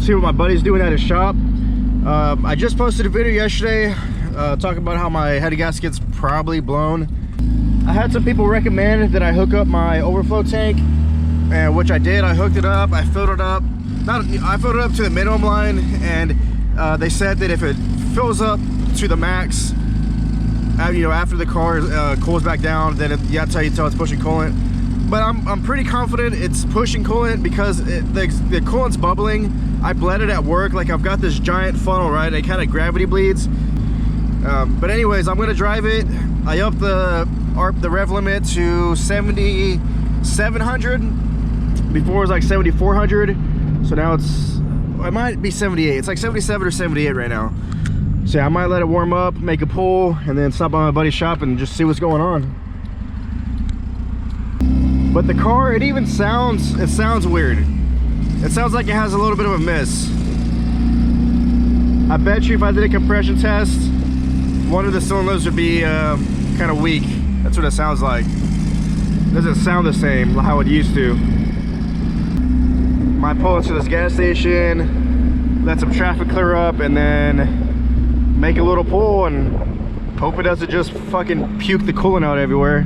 see what my buddy's doing at his shop. I just posted a video yesterday talking about how my head gasket's probably blown. I had some people recommend that I hook up my overflow tank, and which I did. I hooked it up, I filled it up. I filled it up to the minimum line, and they said that if it fills up to the max, you know, after the car cools back down, then that's how you tell it's pushing coolant. But I'm pretty confident it's pushing coolant because the coolant's bubbling. I bled it at work. Like, I've got this giant funnel, right? It kind of gravity bleeds. But anyways, I'm gonna drive it. I upped the rev limit to 7,700. Before it was like 7,400. So now it might be 78. It's like 77 or 78 right now. So yeah, I might let it warm up, make a pull, and then stop by my buddy's shop and just see what's going on. But the car, it sounds weird. It sounds like it has a little bit of a miss. I bet you if I did a compression test, one of the cylinders would be kind of weak. That's what it sounds like. It doesn't sound the same how it used to. Might pull into this gas station, let some traffic clear up, and then make a little pull and hope it doesn't just fucking puke the coolant out everywhere.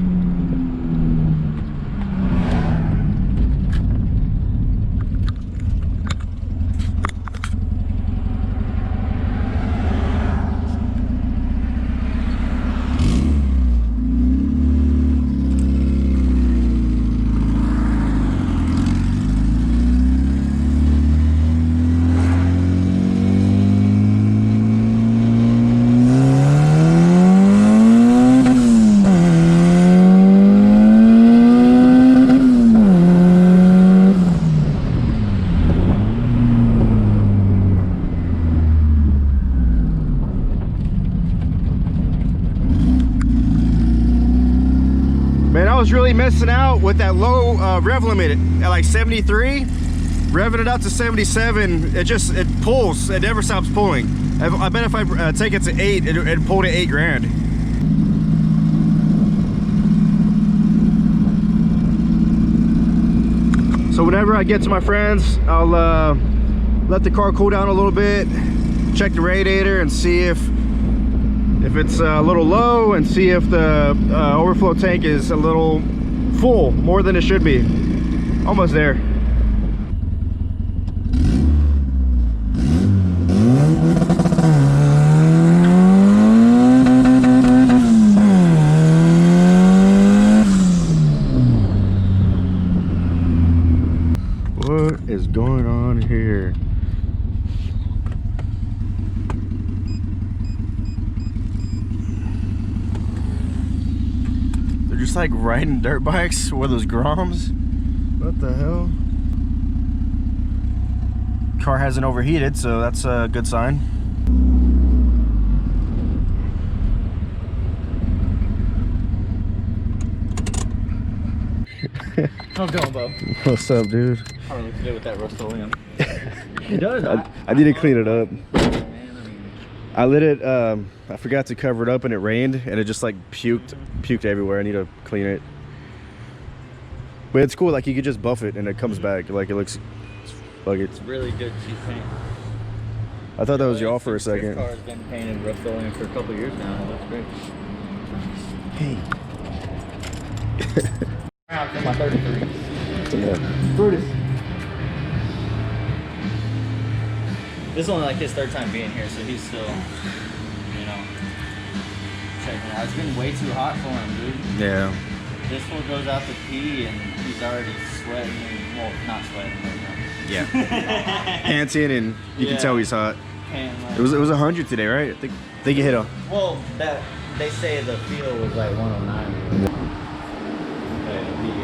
Man, I was really missing out with that low rev limit at like 73. Revving it up to 77, it pulls. It never stops pulling. I bet if I take it to 8, it pulled to 8 grand. So whenever I get to my friends, I'll let the car cool down a little bit, check the radiator and see if it's a little low, and see if the overflow tank is a little full, more than it should be. Almost there. What is going on here? Just like riding dirt bikes with those Groms. What the hell? Car hasn't overheated, so that's a good sign. How's it going, Bo? What's up, dude? How are you today with that Rust-Oleum? It does. I need to clean it up. I lit it, I forgot to cover it up and it rained and it just like puked everywhere. I need to clean it. But it's cool, like you could just buff it and it comes back. Like it looks like it's really good cheap paint. I thought that was y'all for a second. This car's been painted Rust-Oleum for a couple of years now. It looks great. Hey. My 33. Yeah. Brutus. This is only like his 3rd time being here, so he's still, you know, checking out. It's been way too hot for him, dude. Yeah. This one goes out to pee and he's already sweating. Well, not sweating, but yeah. Panting, and you can tell he's hot. It was 100 today, right? I think it hit a. Well, they say the feel was like 109.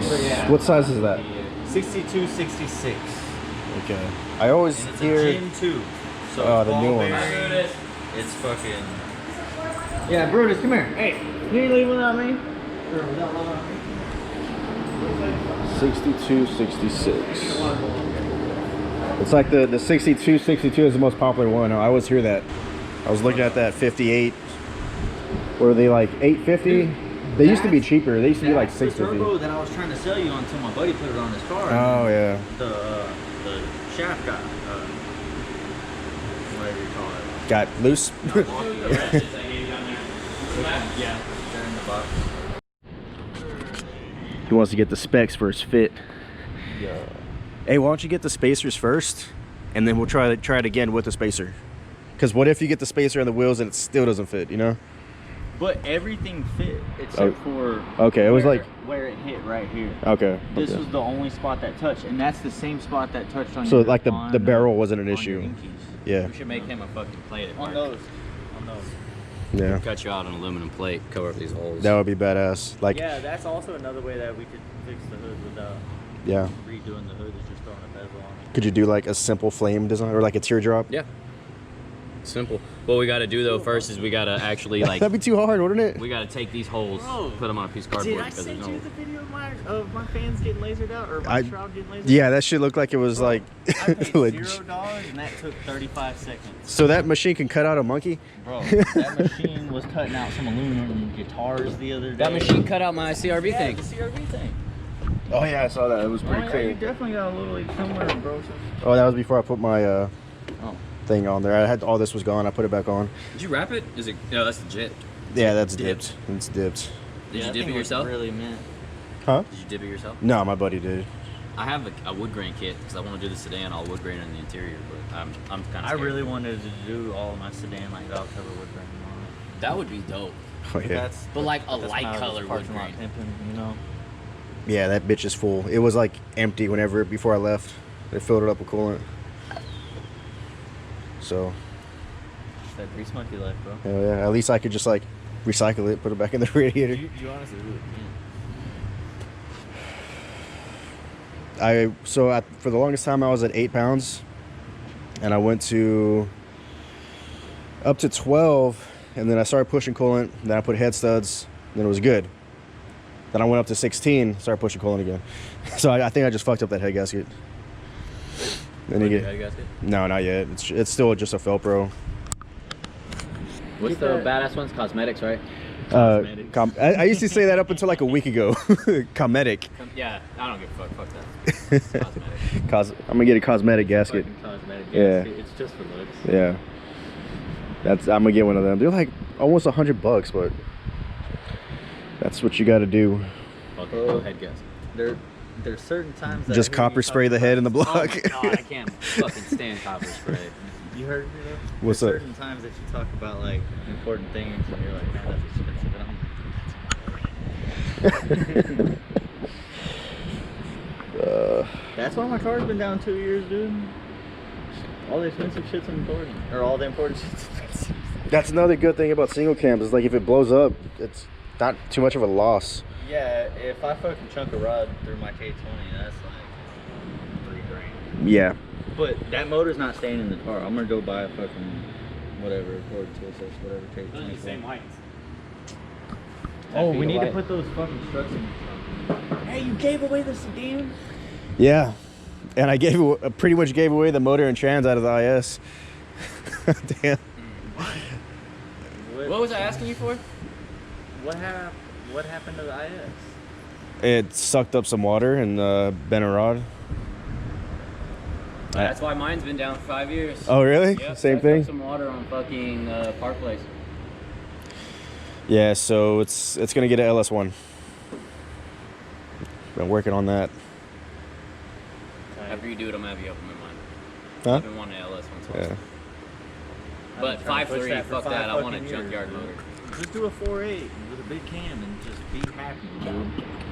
So yeah. What size is that? 62, 66. Okay. I always hear. It's a Gen 2. So the new one. It's fucking. Yeah, Brutus, come here. Hey, you ain't leaving without me? Or without me? 62, 66. It's like the 62, 62 is the most popular one. I always hear that. I was looking at that 58. Were they like 850? They used to be cheaper. They used to be like 650. The turbo that I was trying to sell you until my buddy put it on his car. Oh yeah. The shaft got whatever you call it. Got loose. Yeah, they're in the box. He wants to get the specs for his fit. Yeah. Hey, why don't you get the spacers first, and then we'll try it again with the spacer. Because what if you get the spacer on the wheels and it still doesn't fit, you know? But everything fit except for okay, it was like where it hit right here. Okay. This was the only spot that touched, and that's the same spot that touched on. So your, like the barrel wasn't an issue. Yeah. We should make him a fucking plate at on those. Yeah. Cut you out an aluminum plate, cover up these holes. That would be badass. Like. Yeah, that's also another way that we could fix the hood without. Yeah. Redoing the hood is just throwing a bezel on it. Could you do like a simple flame design or like a teardrop? Yeah. Simple. What we got to do though first is we got to actually like. That'd be too hard, wouldn't it? We got to take these holes, put them on a piece of cardboard. Did I send you the video of my fans getting lasered out or my shroud getting lasered out? Yeah, that shit looked like it was like. I paid $0 and that took 35 seconds. So that machine can cut out a monkey? Bro, that machine was cutting out some aluminum guitars the other day. That machine cut out my CRV thing. The CRV thing. Oh yeah, I saw that. It was pretty clear. You definitely got a little like somewhere, bro. Oh, that was before I put my thing on there. I had all this was gone. I put it back on. Did you wrap it? Is it? No, that's legit. Yeah, that's dipped. It's dipped. Did you dip it yourself? Really mint. Huh? Did you dip it yourself? No, my buddy did. I have a wood grain kit because I want to do the sedan all wood grain in the interior, but I'm kind of. I really wanted to do all of my sedan like valve cover wood grain on it. That would be dope. Oh yeah. But like a light color wood grain. You know. Yeah, that bitch is full. It was like empty before I left. They filled it up with coolant. So. It's that grease monkey life, bro. Hell yeah. At least I could just like recycle it, put it back in the radiator. You honestly really can't. For the longest time I was at 8 pounds, and I went to up to 12, and then I started pushing coolant. Then I put head studs, and then it was good. Then I went up to 16, started pushing coolant again. So I think I just fucked up that head gasket. Then you get head gasket? No, not yet. It's still just a Felpro. What's the badass ones? Cosmetics, right? I used to say that up until like a week ago. Cosmetic. Yeah, I don't give a fuck. Fuck that. Cosmetic. I'm gonna get a cosmetic gasket. Cosmetic gasket. Yeah. It's just for looks. Yeah. I'm gonna get one of them. They're like almost $100, but that's what you got to do. Oh, head gasket. There's certain times that just copper spray the head in the block. Oh my God, I can't fucking stand copper spray. You heard me though? What's There's up? certain times that you talk about like important things and you're like, man, that's expensive. That's why my car's been down 2 years, dude. All the expensive shit's important. Or all the important shit's expensive. That's another good thing about single cams is like if it blows up, it's not too much of a loss. Yeah, if I fucking chunk a rod through my K20, that's like $3 grand. Yeah. But that motor's not staying in the car. I'm gonna go buy a fucking whatever, Ford TSX, whatever K20. Those are the same heights. Oh, we need to put those fucking struts in the trunk. Hey, you gave away the sedan? Yeah. And I pretty much gave away the motor and trans out of the IS. Damn. What was I asking you for? What happened to the IS? It sucked up some water and bent a rod. That's why mine's been down for 5 years. Oh really? Yep, Same I thing? some water on fucking Park Place. Yeah, so it's gonna get an LS1. Been working on that. After you do it, I'm gonna have you open my mind. Huh? I've been wanting an LS1 twice. Yeah. But 5.3, fuck that. I want a junkyard motor. Just do a 4.8 with a big cam and just be happy, dude.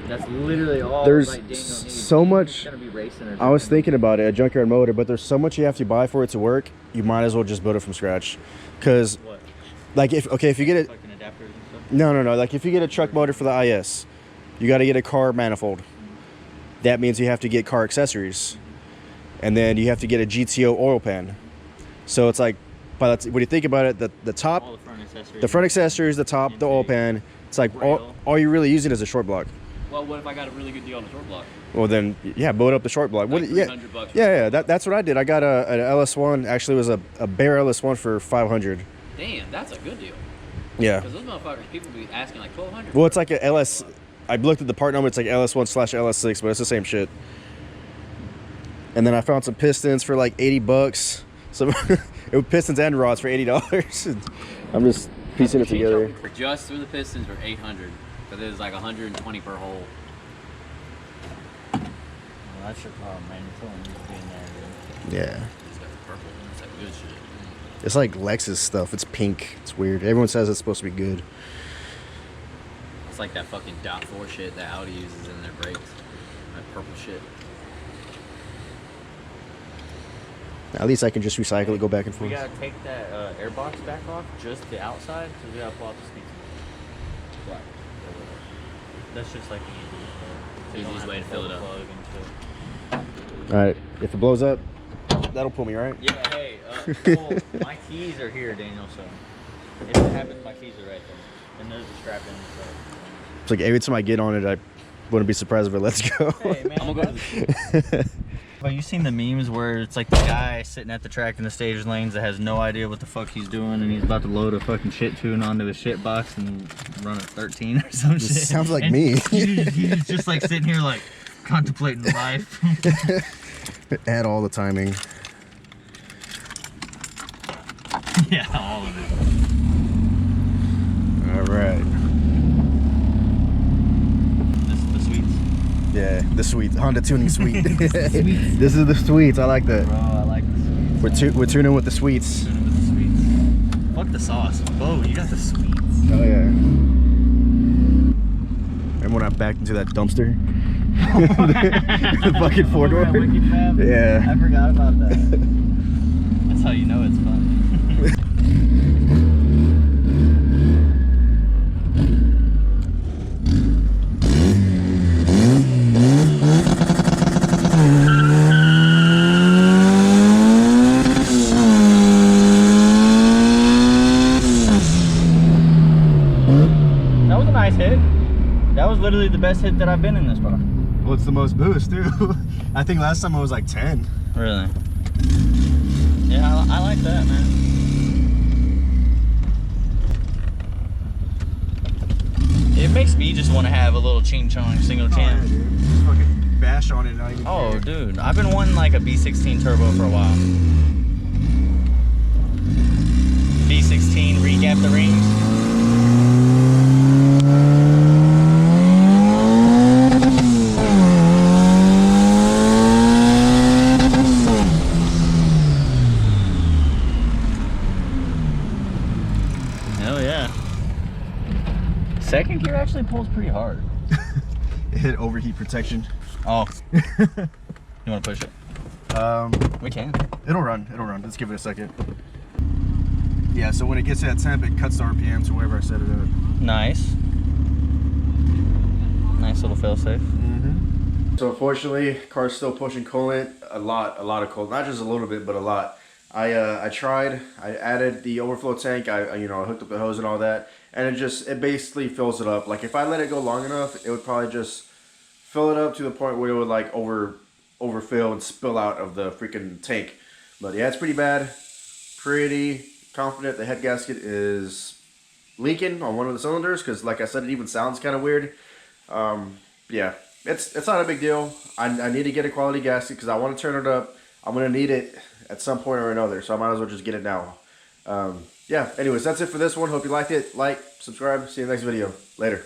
That's literally all. There's like Dyno needs. so much. Gonna be racing or I was thinking about it, a junkyard motor, but there's so much you have to buy for it to work. You might as well just build it from scratch, because like if you get it, fucking adapters and stuff. no, like if you get a truck motor for the IS, you got to get a car manifold. That means you have to get car accessories, and then you have to get a GTO oil pan. So it's like, when you think about it, the top, All the front accessories. the front accessories, the top, the oil pan. It's like all you're really using is a short block. Well, what if I got a really good deal on a short block? Well then, yeah, build up the short block. Like Yeah, $300 yeah. That's what I did. I got an LS1. Actually, it was a bare LS1 for 500. Damn, that's a good deal. Yeah. Because those motherfuckers, people be asking like 1,200. Well, it's like a LS. I looked at the part number. It's like LS1/LS6, but it's the same shit. And then I found some pistons for like $80. So It was pistons and rods for $80. I'm just piecing it together. Just through the pistons were 800, but it was like 120 per hole. Well, that's your problem, man. You're pulling these being there, dude. Yeah. It's got the purple. It's like good shit. It's like Lexus stuff. It's pink. It's weird. Everyone says it's supposed to be good. It's like that fucking .4 shit that Audi uses in their brakes. That purple shit. At least I can just recycle it, go back and We forth. gotta take that air box back off, just the outside, because we gotta pull out the speakers. Black. That's just like the Easiest way to fill it up. Alright, if it blows up, that'll pull me, right? Yeah, hey, well, my keys are here, Daniel, so if it happens, my keys are right there. And there's a strap in the front. It's like every time I get on it, I wouldn't be surprised if it lets go. Hey, man. I'm gonna go to the Well, you seen the memes where it's like the guy sitting at the track in the stage lanes that has no idea what the fuck he's doing, and he's about to load a fucking shit tune onto his shit box and run at 13 or some shit. Sounds like and me. He's just like sitting here like contemplating life. Add all the timing. Yeah, all of it. Alright. This is the sweets. Yeah, the sweet Honda tuning suite. This is the sweets. I like that. Bro, I like the sweets. We're tuning with the sweets. Tuning with the sweets. Fuck the sauce. Whoa, you got the sweets. Oh yeah. Remember when I backed into that dumpster? The fucking four door. Yeah. I forgot about that. That's how you know it's fun. That was a nice hit. That was literally the best hit that I've been in this car. Well, it's the most boost too. I think last time I was like 10. Really? Yeah, I like that, man. It makes me just want to have a little ching chong single Oh, yeah, cam. dude. Just fucking bash on it. Not even Oh, care. dude, I've been wanting like a B16 turbo for a while. B16, recap the rings. Hell yeah. Second gear actually pulls pretty hard. It hit overheat protection. Oh. You want to push it? We can. It'll run. It'll run. Let's give it a second. Yeah, so when it gets to that temp, it cuts the RPM to wherever I set it at. Nice. Nice little failsafe. So unfortunately, car's still pushing coolant. A lot of coolant. Not just a little bit, but a lot. I tried. I added the overflow tank. I hooked up the hose and all that, and it basically fills it up. Like if I let it go long enough, it would probably just fill it up to the point where it would like overfill and spill out of the freaking tank. But yeah, it's pretty bad. Pretty confident the head gasket is leaking on one of the cylinders because, like I said, it even sounds kind of weird. Yeah, it's not a big deal. I need to get a quality gasket because I want to turn it up. I'm gonna need it at some point or another, so I might as well just get it now. Yeah, anyways, that's it for this one. Hope you liked it. Like, subscribe, see you in the next video. Later.